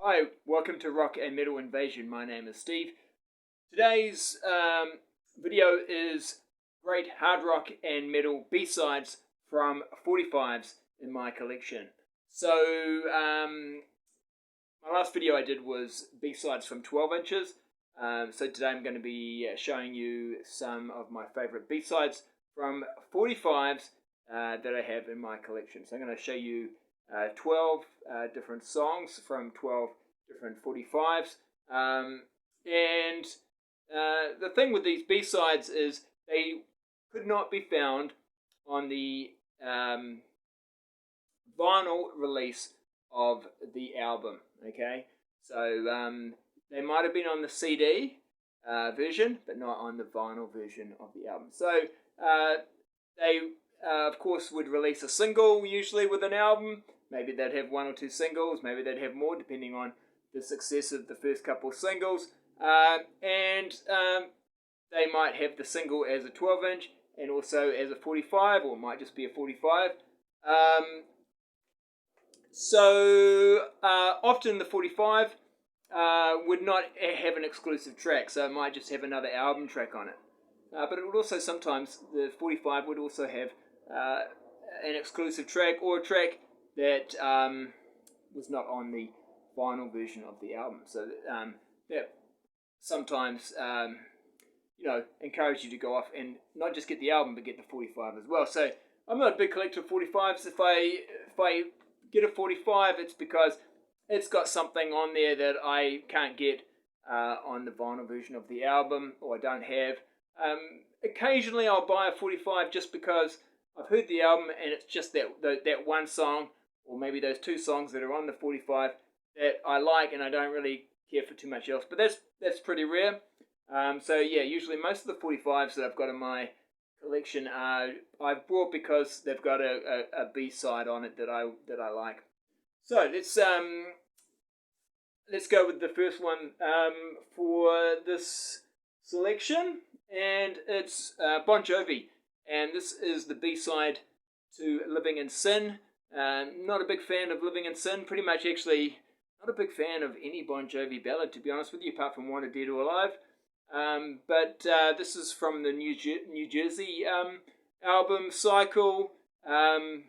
Hi, welcome to Rock and Metal Invasion. My name is Steve. Today's video is great hard rock and metal B-sides from 45s in my collection. So, my last video I did was B-sides from 12 inches. So today I'm going to be showing you some of my favorite B-sides from 45s that I have in my collection. So I'm going to show you 12 different songs from 12 different 45s. And the thing with these B-sides is they could not be found on the vinyl release of the album. Okay, so they might have been on the CD version, but not on the vinyl version of the album. So they, of course, would release a single usually with an album. Maybe they'd have one or two singles. Maybe they'd have more, depending on the success of the first couple of singles. And they might have the single as a 12-inch and also as a 45, or it might just be a 45. So often the 45 would not have an exclusive track, so it might just have another album track on it. But it would also sometimes, the 45 would also have an exclusive track or a track that was not on the vinyl version of the album. So that sometimes encourage you to go off and not just get the album, but get the 45 as well. So I'm not a big collector of 45s. If I get a 45, it's because it's got something on there that I can't get on the vinyl version of the album, or I don't have. Occasionally I'll buy a 45 just because I've heard the album and it's just that one song, or maybe those two songs that are on the 45 that I like, and I don't really care for too much else. But that's pretty rare. So yeah, usually most of the 45s that I've got in my collection I've bought because they've got a B-side on it that I like. So let's go with the first one for this selection, and it's Bon Jovi, and this is the B-side to Living in Sin. Not a big fan of Living in Sin. Pretty much, actually, not a big fan of any Bon Jovi ballad, to be honest with you, apart from Wanted Dead or Alive. But this is from the New Jersey album Cycle, and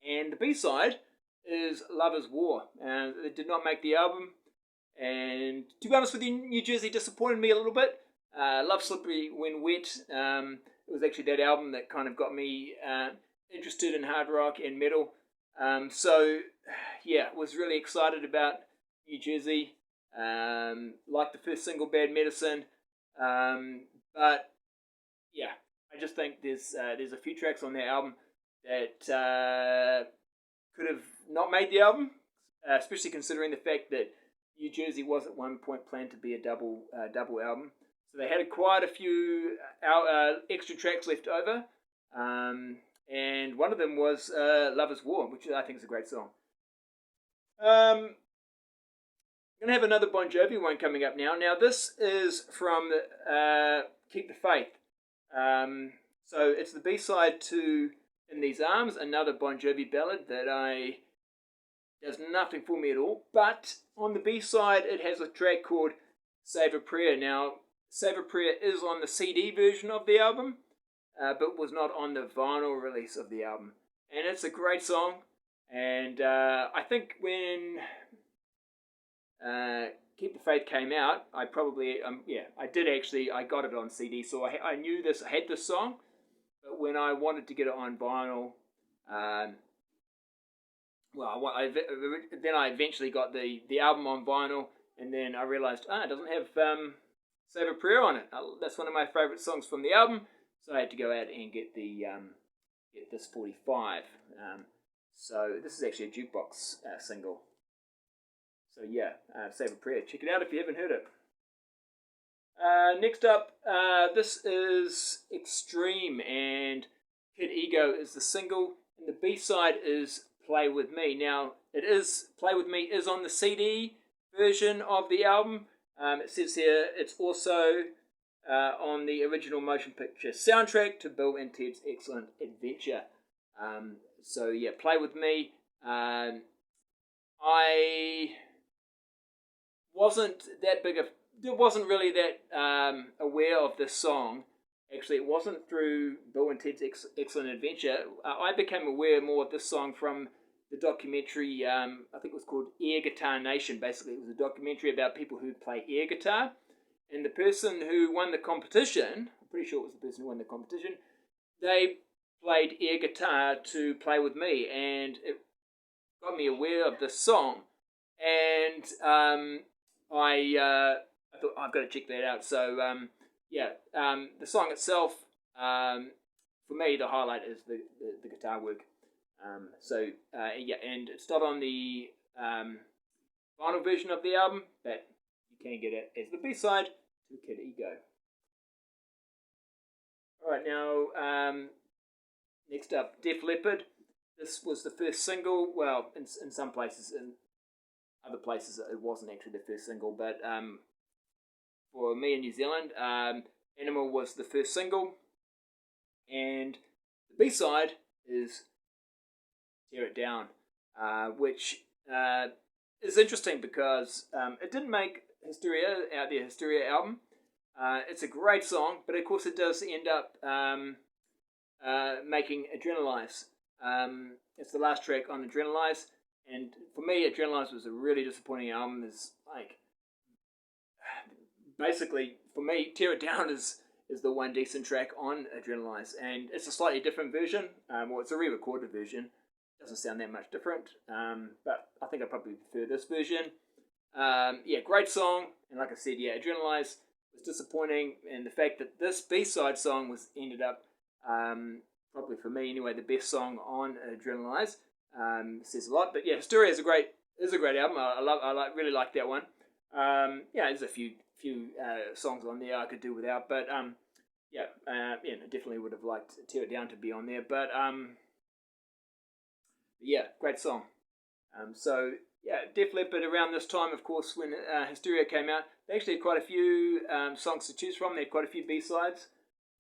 the B-side is Love Is War. It did not make the album, and to be honest with you, New Jersey disappointed me a little bit. Love Slippery When Wet. It was actually that album that kind of got me interested in hard rock and metal. So yeah, was really excited about New Jersey. Like the first single, Bad Medicine. But yeah, I just think there's a few tracks on that album that could have not made the album, especially considering the fact that New Jersey was at one point planned to be a double album. So they had quite a few extra tracks left over, and one of them was Love Is War, which I think is a great song. I'm going to have another Bon Jovi one coming up now. Now this is from Keep the Faith. So it's the B-side to In These Arms, another Bon Jovi ballad that does nothing for me at all. But on the B-side, it has a track called Save a Prayer. Now, Save a Prayer is on the CD version of the album, but was not on the vinyl release of the album. And it's a great song. And I think when Keep the Faith came out, I got it on CD, so I knew this, I had this song, but when I wanted to get it on vinyl, then I eventually got the album on vinyl, and then I realized, it doesn't have Save a Prayer on it. That's one of my favorite songs from the album, so I had to go out and get get this 45. So this is actually a jukebox single. So yeah, Save a Prayer. Check it out if you haven't heard it. Next up, this is Extreme, and Kid Ego is the single, and the B-side is Play With Me. Now, Play With Me is on the CD version of the album. It says here it's also on the original motion picture soundtrack to Bill and Ted's Excellent Adventure. So yeah, Play With Me. I wasn't that big of, wasn't really that aware of this song. Actually, it wasn't through Bill and Ted's Excellent Adventure. I became aware more of this song from the documentary, I think it was called Air Guitar Nation. Basically, it was a documentary about people who play air guitar. And the person who won the competition, I'm pretty sure it was the person who won the competition, they played air guitar to play with me. And it got me aware of this song. And I thought, I've got to check that out. So, the song itself, for me, the highlight is the guitar work. And it's not on the final version of the album, but you can get it as the B-side to Kid Ego. Alright, now, next up, Def Leppard. This was the first single. Well, in some places, in other places, it wasn't actually the first single, but for me in New Zealand, Animal was the first single, and the B-side is Tear It Down, which is interesting because it didn't make Hysteria out the Hysteria album. It's a great song, but of course it does end up making Adrenalize. It's the last track on Adrenalize, and for me, Adrenalize was a really disappointing album. It's like, basically, for me, Tear It Down is the one decent track on Adrenalize, and it's a slightly different version. Well, it's a re-recorded version. Doesn't sound that much different, but I think I probably prefer this version. Great song, and like I said, Adrenalize was disappointing, and the fact that this B-side song ended up, probably for me anyway, the best song on Adrenalize, says a lot. But Hysteria is a great album. I really like that one. There's a few songs on there I could do without, but definitely would have liked Tear It Down to be on there. But great song. Def Leppard around this time, of course, when Hysteria came out, they actually had quite a few songs to choose from. They had quite a few B-sides.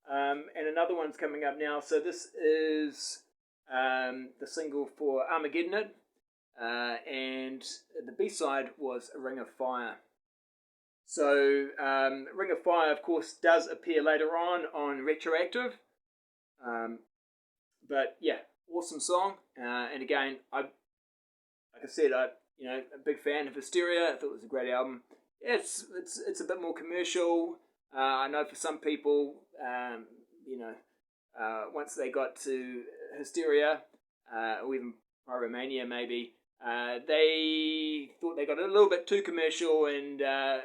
And another one's coming up now. So this is the single for Armageddon. And the B-side was A Ring of Fire. So Ring of Fire, of course, does appear later on Retroactive. Awesome song. And again, I'm a big fan of Hysteria. I thought it was a great album. It's a bit more commercial. I know for some people, once they got to Hysteria, or even Pyromania maybe, they thought they got a little bit too commercial, and they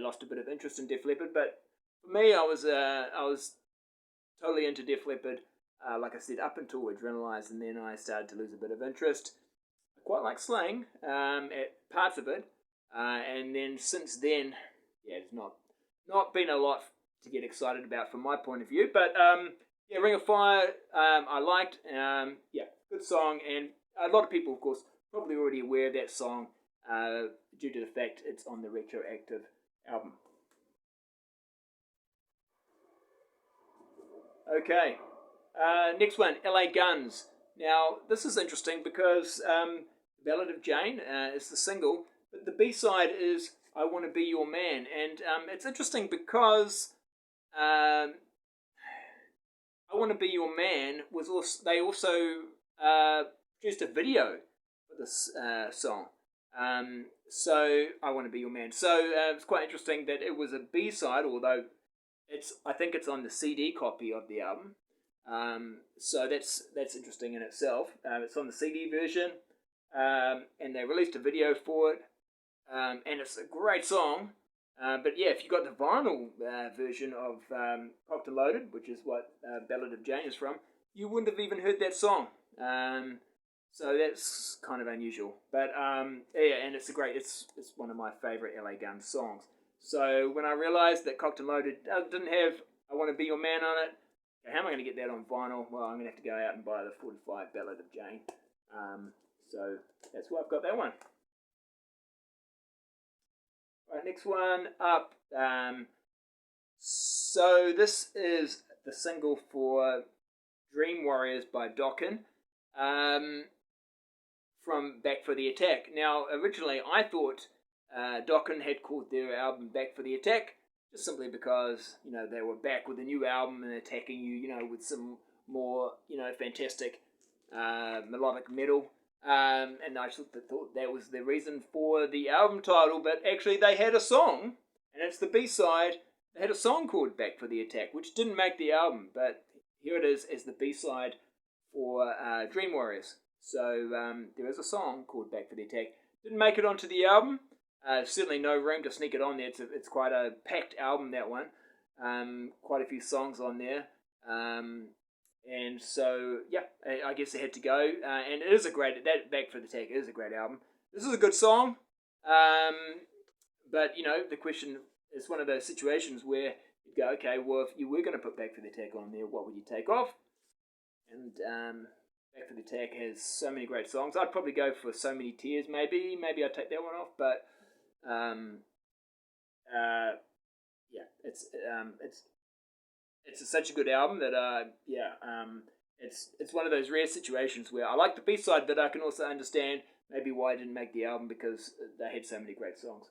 lost a bit of interest in Def Leppard. But for me, I was totally into Def Leppard. Like I said, up until Adrenalize, and then I started to lose a bit of interest. I quite like Slang at parts of it, and then since then, it's not been a lot to get excited about from my point of view. But Ring of Fire, I liked. Good song, and a lot of people, of course, probably already aware of that song due to the fact it's on the Retroactive album. Okay. Next one, LA Guns. Now, this is interesting because Ballad of Jane is the single, but the B-side is I Want to Be Your Man. And it's interesting because I Want to Be Your Man was also, they also produced a video for this song. So I Want to Be Your Man. So it's quite interesting that it was a B-side, although I think it's on the CD copy of the album. So that's interesting in itself. It's on the CD version, and they released a video for it, and it's a great song. But if you got the vinyl version of Cocked and Loaded, which is what Ballad of Jane is from, you wouldn't have even heard that song. So that's kind of unusual. But and it's it's one of my favourite LA Guns songs. So when I realised that Cocked and Loaded didn't have I Want to Be Your Man on it, how am I going to get that on vinyl? Well, I'm going to have to go out and buy the 45 Ballad of Jane. So that's why I've got that one. Right, next one up. So this is the single for Dream Warriors by Dokken. from Back for the Attack. Now, originally I thought Dokken had called their album Back for the Attack, just simply because, they were back with a new album and attacking you, with some more, fantastic melodic metal. And I thought that was the reason for the album title, but actually they had a song, and it's the B-side. They had a song called Back for the Attack, which didn't make the album, but here it is as the B-side for Dream Warriors. So there is a song called Back for the Attack. Didn't make it onto the album. Certainly no room to sneak it on there. It's quite a packed album, that one. Quite a few songs on there. And so, yeah, I guess it had to go. And it is that Back for the Attack is a great album. This is a good song. But, the question is one of those situations where you go, okay, well, if you were going to put Back for the Attack on there, what would you take off? And Back for the Attack has so many great songs. I'd probably go for So Many Tears, maybe. Maybe I'd take that one off. But, it's such a good album that, it's one of those rare situations where I like the B-side, but I can also understand maybe why I didn't make the album, because they had so many great songs.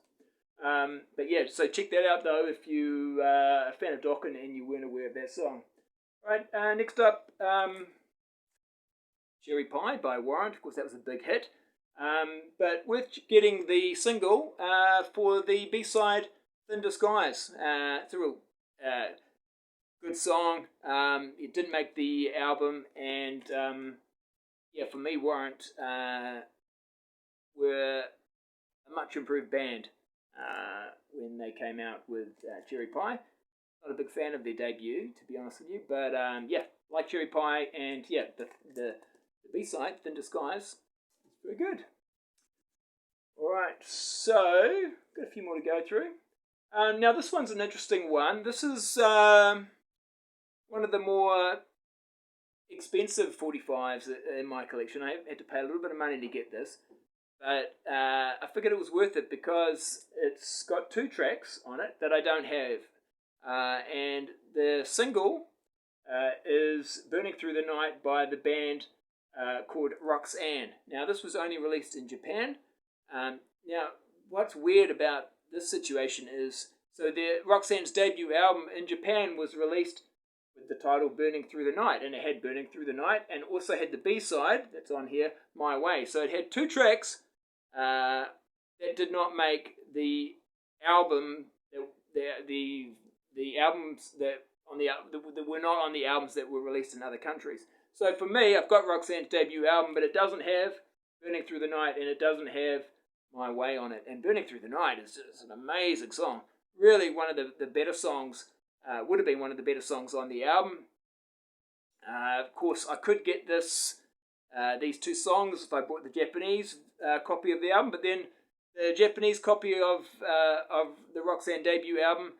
But yeah, so check that out though if you are a fan of Dokken and you weren't aware of that song. Alright, next up, Cherry Pie by Warrant. Of course, that was a big hit. But worth getting the single for the B-side, Thin Disguise. It's a real good song. It didn't make the album, and for me, Warrant were a much improved band when they came out with Cherry Pie. Not a big fan of their debut, to be honest with you, but like Cherry Pie, and the B-side, Thin Disguise, it's very good. Alright, so, got a few more to go through. Now this one's an interesting one. This is one of the more expensive 45s in my collection. I had to pay a little bit of money to get this, but I figured it was worth it because it's got 2 tracks on it that I don't have. And the single is Burning Through the Night by the band called Roxanne. Now, this was only released in Japan. Now, what's weird about this situation is, so Roxanne's debut album in Japan was released with the title Burning Through the Night, and it had Burning Through the Night, and also had the B-side, that's on here, My Way. So it had 2 tracks that did not make the album, the albums that were not on the albums that were released in other countries. So for me, I've got Roxanne's debut album, but it doesn't have Burning Through the Night, and it doesn't have My Way on it. And Burning Through the Night is just an amazing song. Really one of the better songs, would have been one of the better songs on the album. Of course, I could get these 2 songs if I bought the Japanese copy of the album, but then the Japanese copy of the Roxanne debut album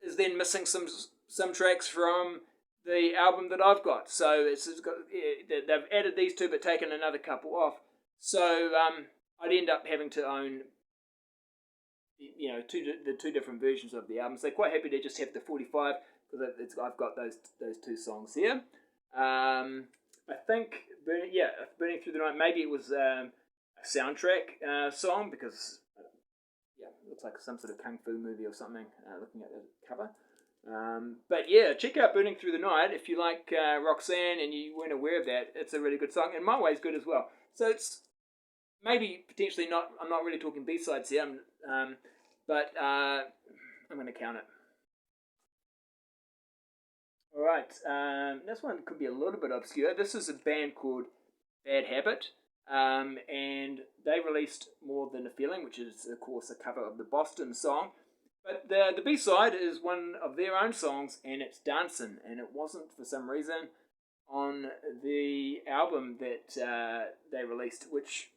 is then missing some tracks from the album that I've got. So they've added these 2 but taken another couple off. So I'd end up having to own the 2 different versions of the album. So quite happy to just have the 45 because I've got those 2 songs here. I think Burning Through the Night, maybe it was a soundtrack song because it looks like some sort of kung fu movie or something, looking at the cover. But yeah, check out Burning Through the Night if you like Roxanne and you weren't aware of that. It's a really good song, and My Way's good as well. So it's maybe potentially not. I'm not really talking B-sides here, but I'm going to count it. All right, this one could be a little bit obscure. This is a band called Bad Habit, and they released More Than a Feeling, which is of course a cover of the Boston song. But the B-side is one of their own songs, and it's Dancin', and it wasn't for some reason on the album that they released, which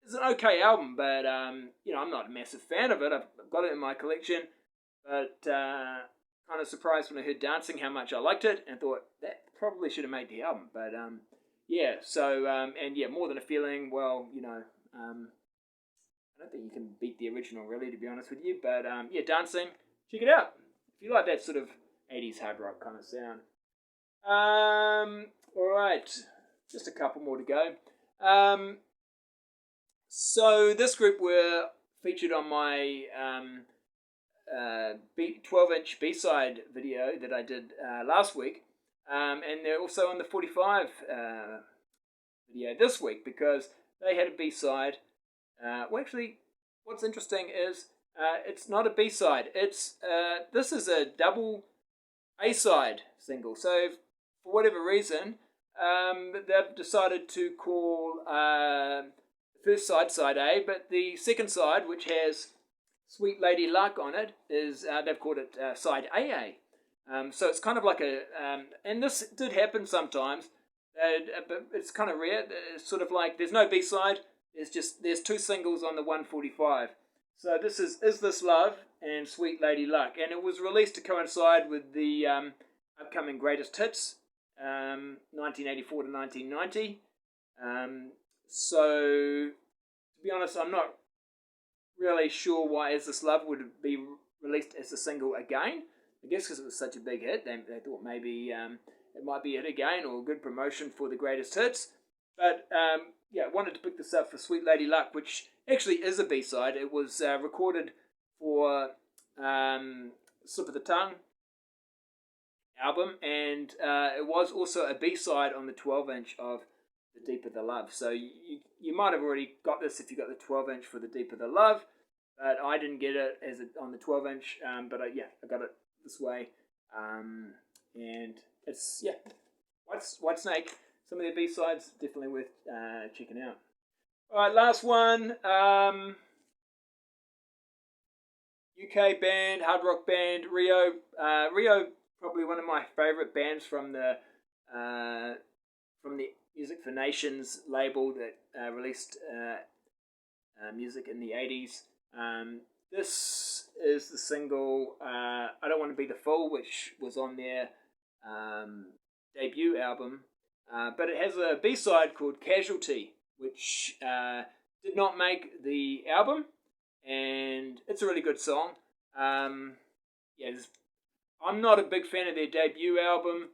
is an okay album, but I'm not a massive fan of it. I've got it in my collection, but kind of surprised when I heard Dancing how much I liked it, and thought that probably should have made the album. But More Than a Feeling, well, I don't think you can beat the original, really, to be honest with you. But, Dancing, check it out. If you like that sort of 80s hard rock kind of sound. Alright, just a couple more to go. So this group were featured on my 12-inch B-side video that I did last week, and they're also on the 45 video this week because they had a B-side. Well, actually, what's interesting is it's not a B-side. It's this is a double A-side single. So for whatever reason, they've decided to call the first side A, but the second side, which has Sweet Lady Luck on it, is they've called it side AA. So it's kind of like a, and this did happen sometimes, but it's kind of rare. It's sort of like there's no B-side. There's two singles on the 145. So this is This Love and Sweet Lady Luck, and it was released to coincide with the upcoming Greatest Hits, 1984 to 1990. So to be honest, I'm not really sure why Is This Love would be released as a single again. I guess because it was such a big hit, they thought maybe it might be a hit again or good promotion for the Greatest Hits. But yeah, I wanted to pick this up for Sweet Lady Luck, which actually is a B-side. It was recorded for Slip of the Tongue album, and it was also a B-side on the 12-inch of The Deeper the Love. So you might have already got this if you got the 12-inch for The Deeper the Love, but I didn't get it as on the 12-inch. But I got it this way, and it's Whitesnake. Some of their B-sides definitely worth checking out. All right, last one. UK band, hard rock band, Rio. Rio, probably one of my favourite bands from the Music for Nations label that released music in the 80s. This is the single I Don't Want to Be the Fool, which was on their debut album. But it has a B-side called Casualty, which did not make the album, and it's a really good song. I'm not a big fan of their debut album.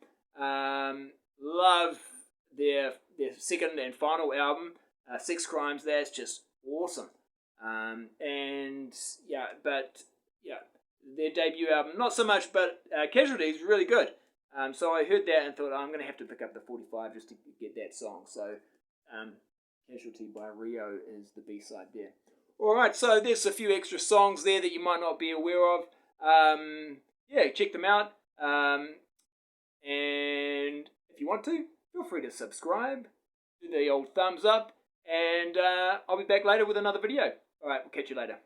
Love their second and final album, Sex Crimes. That's just awesome. Their debut album, not so much, but Casualty is really good. So I heard that and thought, I'm going to have to pick up the 45 just to get that song. So Casualty by Rio is the B-side there. Alright, so there's a few extra songs there that you might not be aware of. Check them out. And if you want to, feel free to subscribe, do the old thumbs up, and I'll be back later with another video. Alright, we'll catch you later.